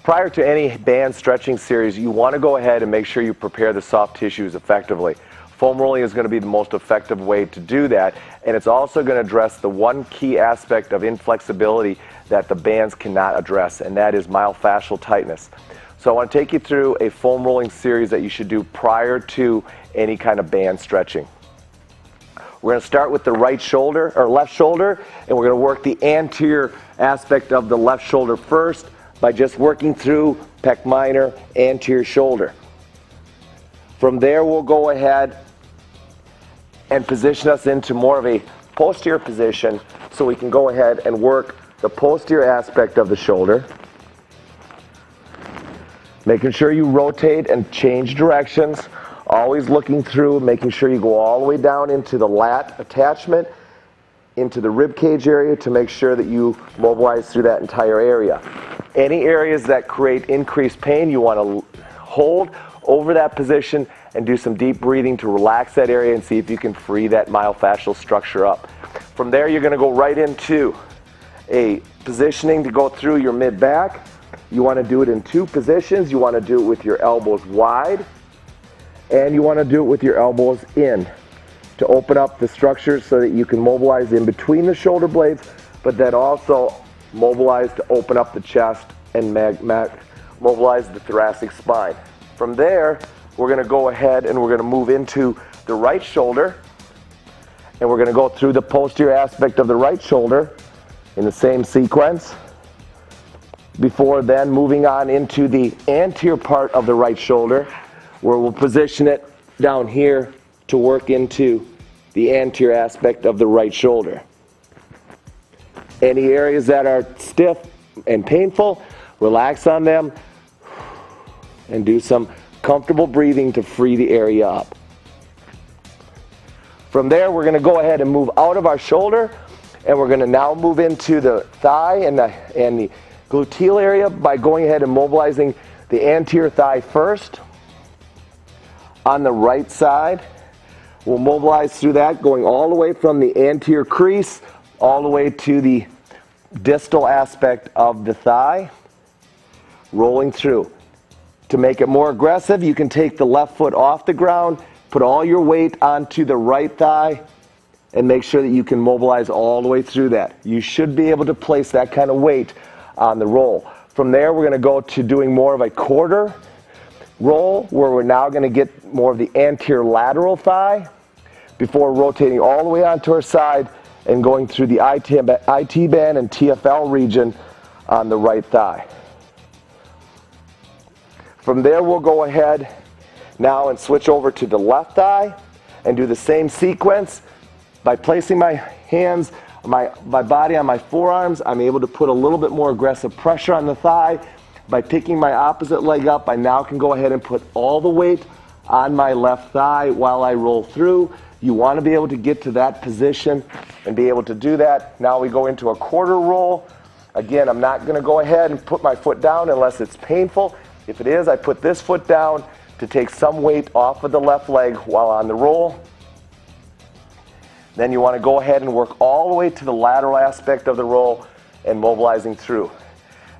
Prior to any band stretching series, you want to go ahead and make sure you prepare the soft tissues effectively. Foam rolling is going to be the most effective way to do that, and it's also going to address the one key aspect of inflexibility that the bands cannot address, and that is myofascial tightness. So I want to take you through a foam rolling series that you should do prior to any kind of band stretching. We're going to start with the right shoulder, or left shoulder, and we're going to work the anterior aspect of the left shoulder first by just working through pec minor, anterior shoulder. From there, we'll go ahead and position us into more of a posterior position so we can go ahead and work the posterior aspect of the shoulder. Making sure you rotate and change directions, always looking through, making sure you go all the way down into the lat attachment, into the rib cage area to make sure that you mobilize through that entire area. Any areas that create increased pain, you want to hold over that position and do some deep breathing to relax that area and see if you can free that myofascial structure up. From there, you're going to go right into a positioning to go through your mid-back. You want to do it in two positions. You want to do it with your elbows wide, and you want to do it with your elbows in to open up the structure so that you can mobilize in between the shoulder blades, but then also mobilize to open up the chest and mobilize the thoracic spine. From there, we're going to go ahead and we're going to move into the right shoulder, and we're going to go through the posterior aspect of the right shoulder in the same sequence, before then moving on into the anterior part of the right shoulder, where we'll position it down here to work into the anterior aspect of the right shoulder. Any areas that are stiff and painful, relax on them and do some comfortable breathing to free the area up. From there, we're going to go ahead and move out of our shoulder, and we're going to now move into the thigh and the gluteal area by going ahead and mobilizing the anterior thigh first. On the right side, we'll mobilize through that, going all the way from the anterior crease all the way to the distal aspect of the thigh, rolling through. To make it more aggressive, you can take the left foot off the ground, put all your weight onto the right thigh, and make sure that you can mobilize all the way through that. You should be able to place that kind of weight on the roll. From there, we're going to go to doing more of a quarter roll, where we're now going to get more of the anterior lateral thigh before rotating all the way onto our side and going through the IT band and TFL region on the right thigh. From there, we'll go ahead now and switch over to the left thigh and do the same sequence. By placing my hands, my body on my forearms, I'm able to put a little bit more aggressive pressure on the thigh. By picking my opposite leg up, I now can go ahead and put all the weight on my left thigh while I roll through. You want to be able to get to that position and be able to do that. Now we go into a quarter roll. Again, I'm not going to go ahead and put my foot down unless it's painful. If it is, I put this foot down to take some weight off of the left leg while on the roll. Then you want to go ahead and work all the way to the lateral aspect of the roll and mobilizing through.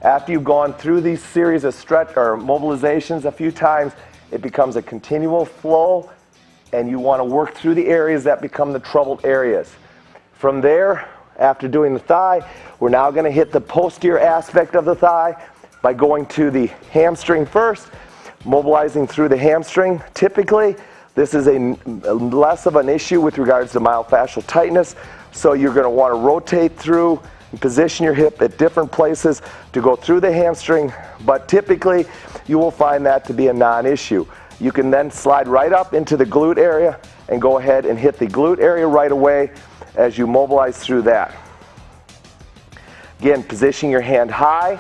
After you've gone through these series of stretch or mobilizations a few times, it becomes a continual flow, and you want to work through the areas that become the troubled areas. From there, after doing the thigh, we're now going to hit the posterior aspect of the thigh by going to the hamstring first, mobilizing through the hamstring. Typically, this is a less of an issue with regards to myofascial tightness, so you're going to want to rotate through and position your hip at different places to go through the hamstring, but typically you will find that to be a non-issue. You can then slide right up into the glute area and go ahead and hit the glute area right away as you mobilize through that. Again, positioning your hand high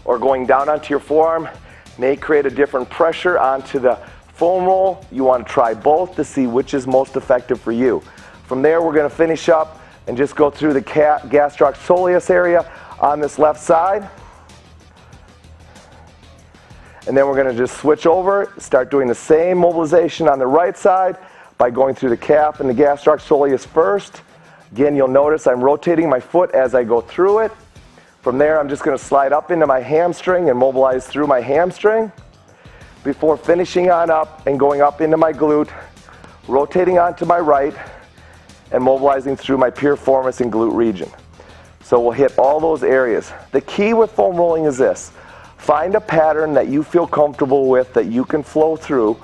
or going down onto your forearm may create a different pressure onto the foam roll. You want to try both to see which is most effective for you. From there, we're going to finish up and just go through the gastrosoleus area on this left side. And then we're going to just switch over, start doing the same mobilization on the right side by going through the calf and the gastrosoleus first. Again, you'll notice I'm rotating my foot as I go through it. From there, I'm just going to slide up into my hamstring and mobilize through my hamstring before finishing on up and going up into my glute, rotating onto my right and mobilizing through my piriformis and glute region. So we'll hit all those areas. The key with foam rolling is this. Find a pattern that you feel comfortable with, that you can flow through,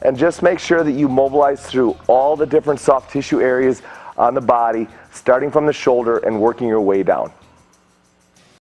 and just make sure that you mobilize through all the different soft tissue areas on the body, starting from the shoulder and working your way down.